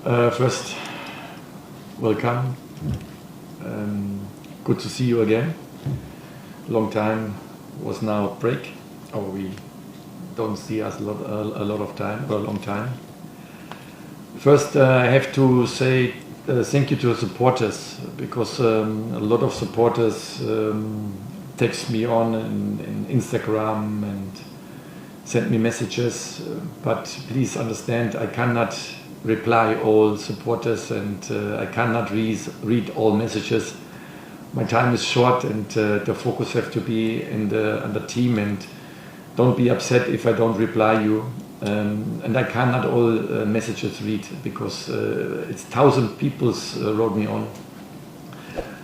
First, welcome. Good to see you again. Long time was now break, or we don't see us a lot of time, or a long time. First, I have to say thank you to the supporters, because a lot of supporters text me on in Instagram and send me messages, but please understand I cannot reply all supporters, and I cannot read all messages. My time is short, and the focus have to be on the team, and don't be upset if I don't reply you. And I cannot all messages read, because it's 1,000 people wrote me on.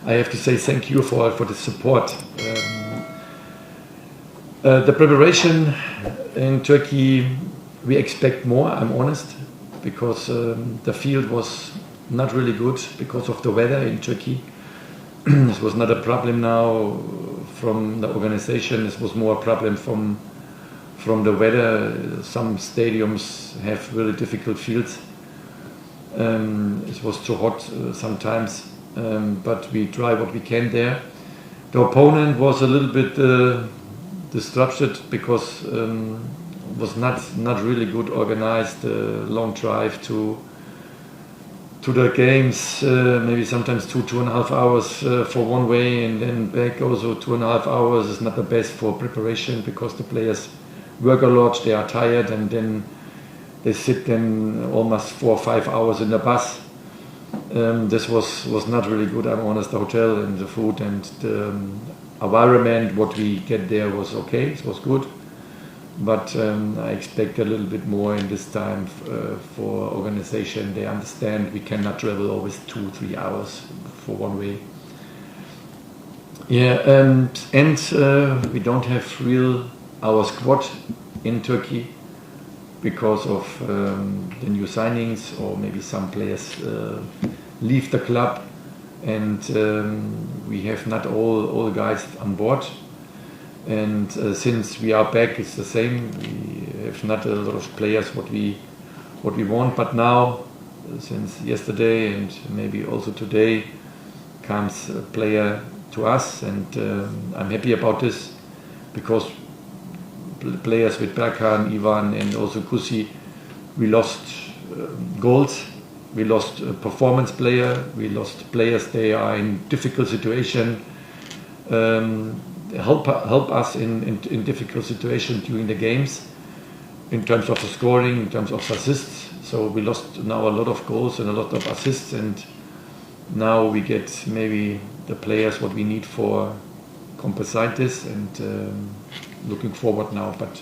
I have to say thank you for the support. The preparation in Turkey, we expect more, I'm honest, because the field was not really good because of the weather in Turkey. This was not a problem now from the organization, this was more a problem from the weather. Some stadiums have really difficult fields. It was too hot sometimes, but we try what we can there. The opponent was a little bit disrupted because was not really good organized. Long drive to the games, maybe sometimes 2.5 hours for one way, and then back also 2.5 hours is not the best for preparation, because the players work a lot, they are tired, and then they sit then almost 4 or 5 hours in the bus. This was not really good, I'm honest. The hotel and the food and the environment, what we get there was okay, it was good. But I expect a little bit more in this time for organization. They understand we cannot travel always 2-3 hours for one way. Yeah, and we don't have our squad in Turkey because of the new signings, or maybe some players leave the club, and we have not all guys on board. And since we are back, it's the same. We have not a lot of players what we want. But now, since yesterday and maybe also today, comes a player to us, and I'm happy about this, because players with Berkan, Ivan, and also Kusi, we lost goals. We lost a performance player. We lost players. They are in difficult situation. Help us in difficult situations during the games, in terms of the scoring, in terms of assists. So we lost now a lot of goals and a lot of assists, and now we get maybe the players what we need for compensate this, and looking forward now. But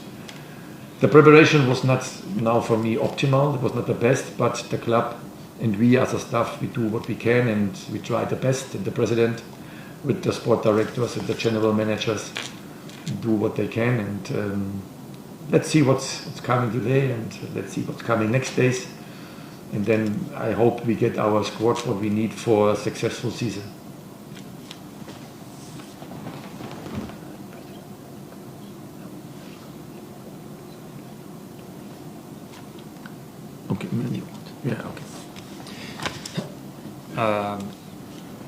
the preparation was not now for me optimal. It was not the best, but the club and we as a staff, we do what we can, and we try the best, and the president with the sport directors and the general managers do what they can, and let's see what's coming today, and let's see what's coming next days, and then I hope we get our squad what we need for a successful season. Okay. Yeah, okay.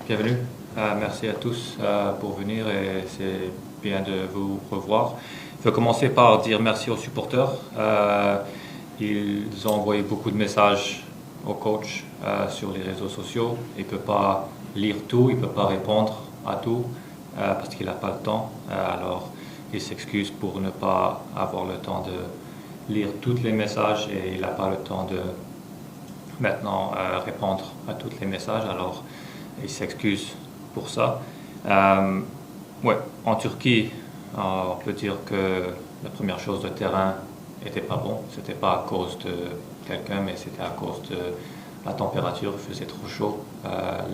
Bienvenue. Merci à tous pour venir, et c'est bien de vous revoir. Je vais commencer par dire merci aux supporters. Ils ont envoyé beaucoup de messages au coach sur les réseaux sociaux. Il ne peut pas lire tout, il ne peut pas répondre à tout parce qu'il n'a pas le temps. Alors il s'excuse pour ne pas avoir le temps de lire tous les messages, et il n'a pas le temps de maintenant répondre à tous les messages. Alors il s'excuse pour ça. Ouais, en Turquie, on peut dire que la première chose, le terrain n'était pas bon. C'était pas à cause de quelqu'un, mais c'était à cause de la température. Il faisait trop chaud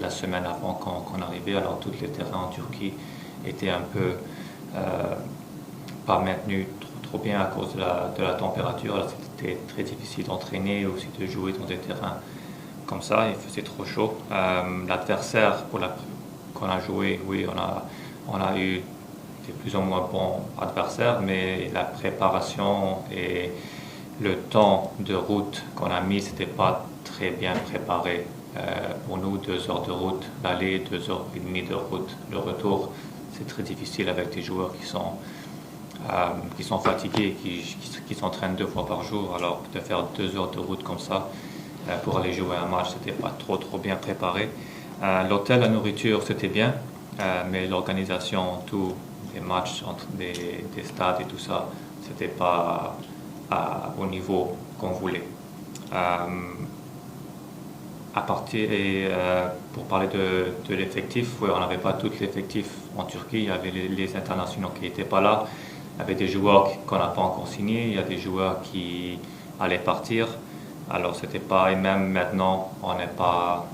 la semaine avant qu'on arrivait. Alors tous les terrains en Turquie étaient un peu pas maintenus trop bien à cause de la température. Alors c'était très difficile d'entraîner, aussi de jouer dans des terrains comme ça. Il faisait trop chaud. L'adversaire qu'on a joué, oui, on a eu des plus ou moins bons adversaires, mais la préparation et le temps de route qu'on a mis, c'était pas très bien préparé. Pour nous, 2 heures de route, l'aller, 2h30 de route, le retour, c'est très difficile avec des joueurs qui sont fatigués, qui s'entraînent 2 fois par jour. Alors de faire 2 heures de route comme ça pour aller jouer un match, c'était pas trop bien préparé. L'hôtel, la nourriture, c'était bien, mais l'organisation, tous les matchs entre des stades et tout ça, c'était pas au niveau qu'on voulait. Pour parler de l'effectif, on n'avait pas tout l'effectif en Turquie. Il y avait les internationaux qui n'étaient pas là. Il y avait des joueurs qu'on n'a pas encore signés. Il y a des joueurs qui allaient partir. Alors c'était pas, et même maintenant, on n'est pas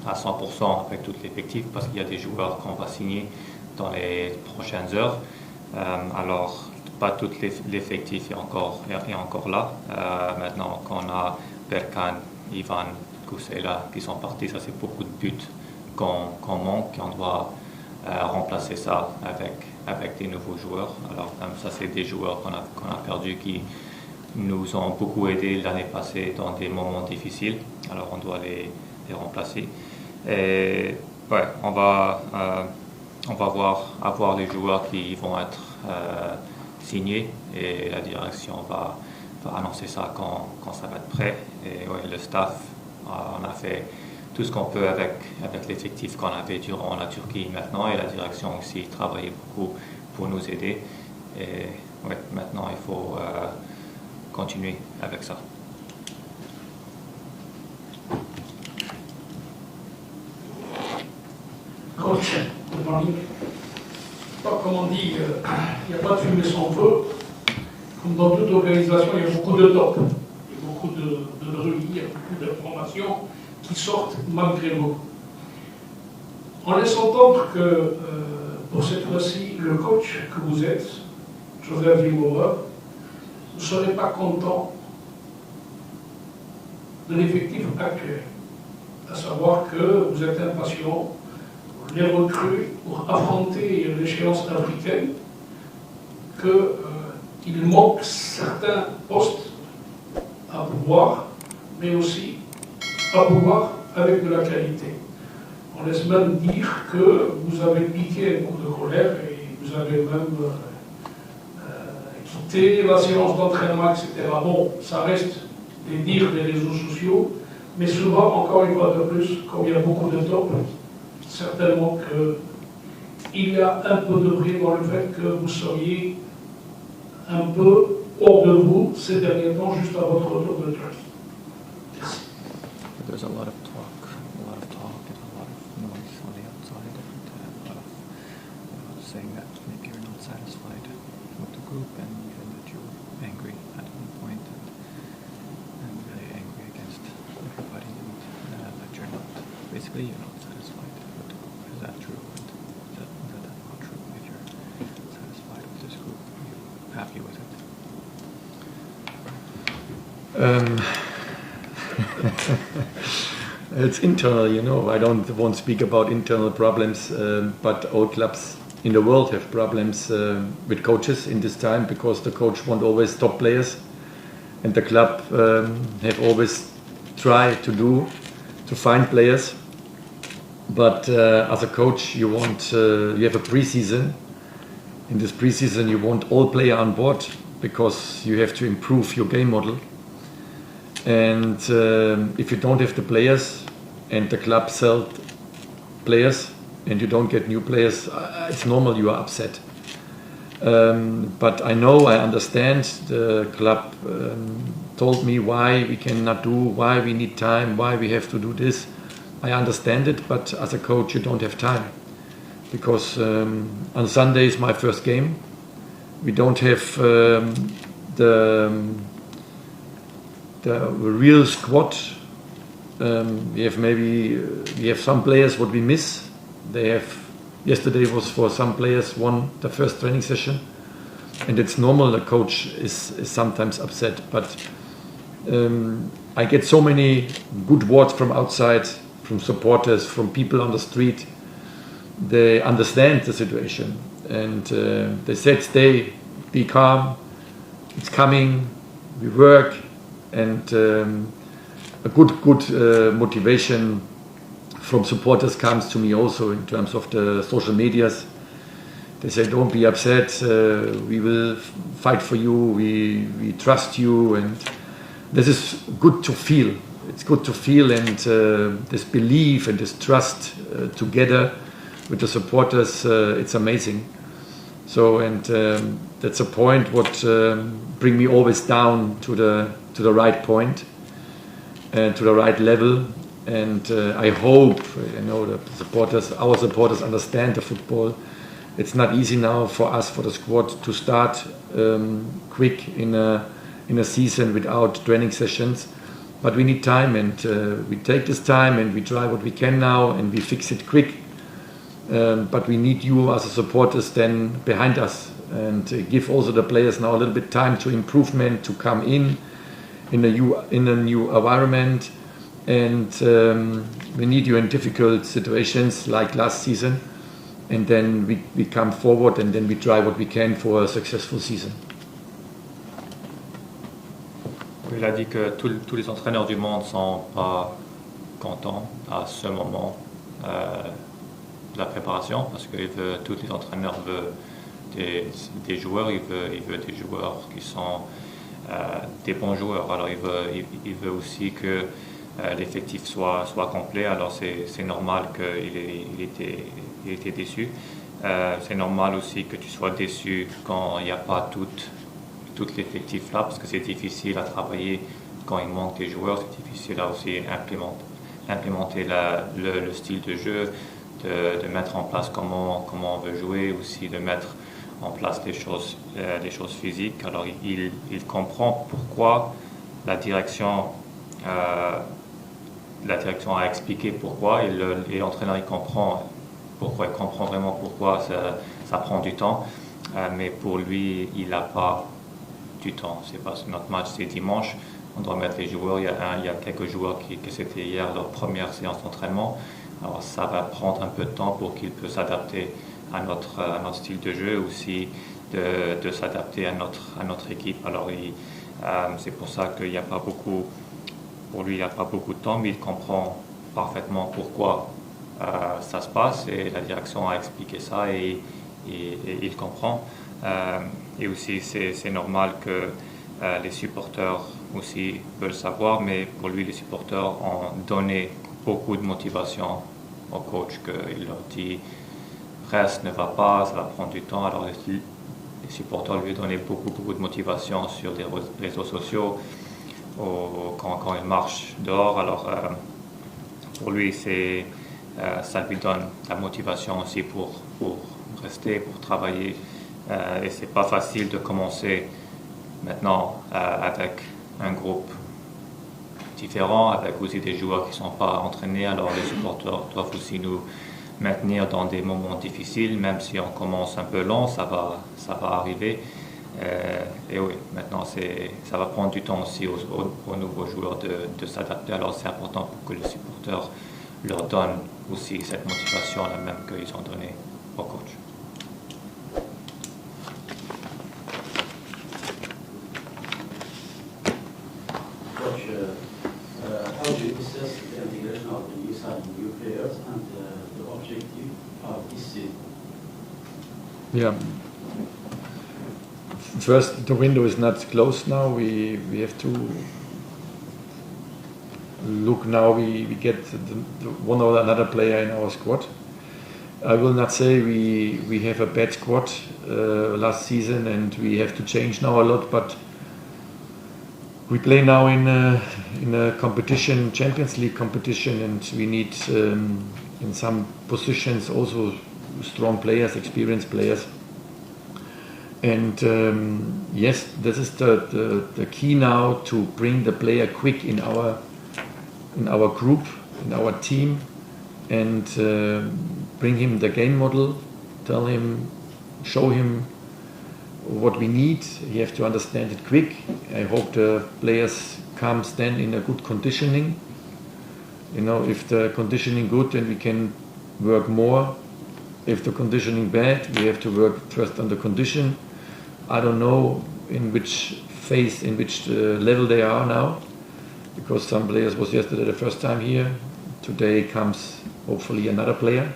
à 100% avec tout l'effectif parce qu'il y a des joueurs qu'on va signer dans les prochaines heures. Alors pas tout l'effectif est encore là. Maintenant qu'on a Berkan, Ivan, Kousela qui sont partis, ça c'est beaucoup de buts qu'on manque, qu'on doit remplacer ça avec des nouveaux joueurs. Alors ça c'est des joueurs qu'on a perdus qui nous ont beaucoup aidés l'année passée dans des moments difficiles. Alors on doit les remplacer. Et ouais, on va avoir les joueurs qui vont être signés et la direction va annoncer ça quand ça va être prêt. Et ouais, le staff, on a fait tout ce qu'on peut avec l'effectif qu'on avait durant la Turquie maintenant, et la direction aussi travaillait beaucoup pour nous aider. Et ouais, maintenant il faut continuer avec ça. Coach, good morning. Comme on dit, il n'y a pas de fumée sans feu. Comme dans toute organisation, il y a beaucoup de top, il y a beaucoup de bruit, il y a beaucoup d'informations qui sortent malgré vous. On laisse entendre que pour cette fois-ci, le coach que vous êtes, Joseph Zinnbauer, ne serait pas content de l'effectif actuel, à savoir que vous êtes impatient les recrues pour affronter l'échéance africaine, qu'il manque certains postes à pouvoir, mais aussi à pouvoir avec de la qualité. On laisse même dire que vous avez piqué un coup de colère et vous avez même quitté la séance d'entraînement, etc. Bon, ça reste des dires des réseaux sociaux, mais souvent, encore une fois de plus, comme il y a beaucoup de top, certainement qu'il y a un peu de bruit dans le fait que vous seriez un peu hors de vous ces derniers temps, juste à votre retour de Turquie. Merci. There's a lot of talk and a lot of noise on the outside, and a lot of saying that maybe you're not satisfied with the group, and even that you're angry at one point, and really angry against everybody, and that you're not, basically you're not satisfied with the group. Is that true? And is that not true? If you're satisfied with this group, are you happy with it? It's internal, you know. I won't speak about internal problems, but all clubs in the world have problems with coaches in this time, because the coach won't always top players, and the club have always tried to find players. But as a coach, you have a pre-season. In this pre-season, you want all players on board, because you have to improve your game model. And if you don't have the players, and the club sells players, and you don't get new players, it's normal you are upset. But I understand the club told me why we cannot do, why we need time, why we have to do this. I understand it, but as a coach you don't have time. Because on Sunday is my first game. We don't have the real squad. We have some players what we miss. Yesterday was for some players won the first training session, and it's normal. The coach is sometimes upset, but I get so many good words from outside, from supporters, from people on the street. They understand the situation, and they said, "Stay, be calm. It's coming. We work." And a good motivation from supporters comes to me also in terms of the social medias. They say, don't be upset, we will fight for you, we trust you, and this is good to feel. It's good to feel, and this belief and this trust together with the supporters, it's amazing. So, and that's a point what bring me always down to the right point and to the right level. And I hope, our supporters understand the football. It's not easy now for us, for the squad, to start quick in a season without training sessions. But we need time, and we take this time and we try what we can now, and we fix it quick. But we need you as a supporters then behind us, and give also the players now a little bit time to improvement, to come in a new environment. And we need you in difficult situations like last season, and then we come forward, and then we try what we can for a successful season. Il a dit que tous les entraîneurs du monde ne sont pas contents à ce moment de la préparation, parce que tous les entraîneurs veulent des joueurs, il veut des joueurs qui sont des bons joueurs. Alors il veut aussi que l'effectif soit complet. Alors c'est normal qu'il était déçu. C'est normal aussi que tu sois déçu quand il n'y a pas tout l'effectif là, parce que c'est difficile à travailler quand il manque des joueurs. C'est difficile à aussi implémenter le style de jeu, de mettre en place comment on veut jouer, aussi de mettre en place les choses physiques. Alors il comprend pourquoi la direction a expliqué pourquoi, et l'entraîneur il comprend vraiment pourquoi ça prend du temps, mais pour lui il n'a pas du temps. C'est parce que notre match c'est dimanche, on doit mettre les joueurs. Il y a quelques joueurs que c'était hier leur première séance d'entraînement. Alors ça va prendre un peu de temps pour qu'ils puissent s'adapter à notre style de jeu, aussi de s'adapter à notre équipe. Alors c'est pour ça qu'il n'y a pas beaucoup, pour lui il n'y a pas beaucoup de temps, mais il comprend parfaitement pourquoi ça se passe, et la direction a expliqué ça, et il comprend. Et aussi c'est normal que les supporters aussi veulent savoir, mais pour lui les supporters ont donné beaucoup de motivation au coach, qu'il leur dit presse ne va pas, ça va prendre du temps. Alors les supporters lui ont donné beaucoup de motivation sur les réseaux sociaux quand il marche dehors. Alors pour lui ça lui donne la motivation aussi pour rester, pour travailler. Et c'est pas facile de commencer maintenant avec un groupe différent, avec aussi des joueurs qui ne sont pas entraînés. Alors les supporters doivent aussi nous maintenir dans des moments difficiles, même si on commence un peu lent, ça va arriver. Et oui, maintenant ça va prendre du temps aussi aux nouveaux joueurs de s'adapter. Alors c'est important pour que les supporters leur donnent aussi cette motivation, la même qu'ils ont donnée au coach. Coach, how do you assess the integration of the new side, new players, and the objective of this season? Yeah. First, the window is not closed now. We have to look now. We get one or another player in our squad. I will not say we have a bad squad last season and we have to change now a lot, but we play now in a competition, Champions League competition, and we need in some positions also strong players, experienced players. And yes, this is the key now, to bring the player quick in our group, in our team, and bring him the game model, tell him, show him what we need. You have to understand it quick. I hope the players comes then in a good conditioning. You know, if the conditioning good, then we can work more. If the conditioning bad, we have to work first on the condition. I don't know in which phase, in which level they are now, because some players was yesterday the first time here. Today comes hopefully another player.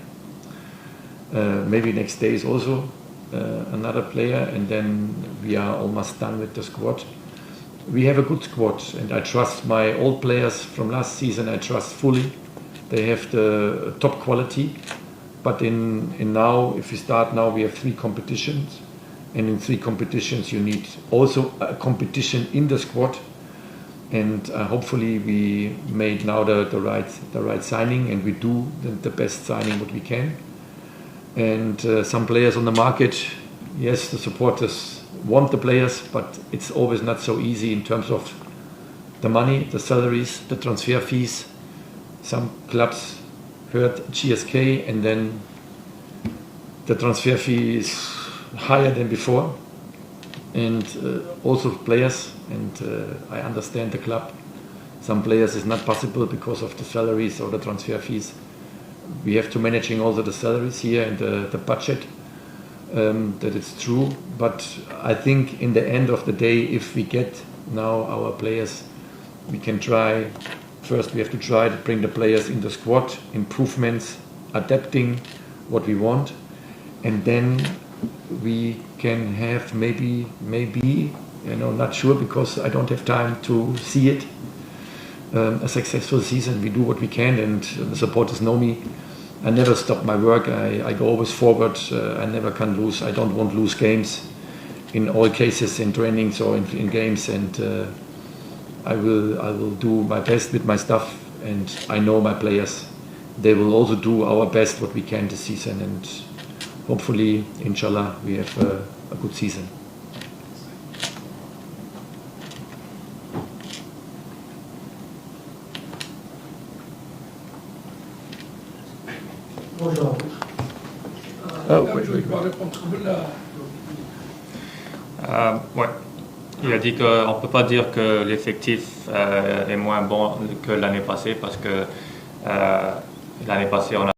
Maybe next day is also another player, and then we are almost done with the squad. We have a good squad, and I trust my old players from last season. I trust fully. They have the top quality. But in now, if we start now, we have 3 competitions, and in 3 competitions you need also a competition in the squad. And hopefully we made now the right signing, and we do the best signing what we can. And some players on the market, yes, the supporters want the players, but it's always not so easy in terms of the money, the salaries, the transfer fees. Some clubs heard JSK, and then the transfer fee is higher than before, and also players, and I understand the club. Some players is not possible because of the salaries or the transfer fees. We have to managing also the salaries here and the budget. That is true, but I think in the end of the day, if we get now our players, we can try. First, we have to try to bring the players in the squad, improvements, adapting what we want, and then we can have maybe, not sure because I don't have time to see it, a successful season. We do what we can, and the supporters know me. I never stop my work. I go always forward. I never can lose. I don't want to lose games in all cases, in trainings or in games, and I will do my best with my stuff, and I know my players. They will also do our best what we can this season, and hopefully, inshallah, we have a good season. Bonjour à tous. Je vais répondre ouais. Il a dit qu'on ne peut pas dire que l'effectif est moins bon que l'année passée parce que l'année passée on a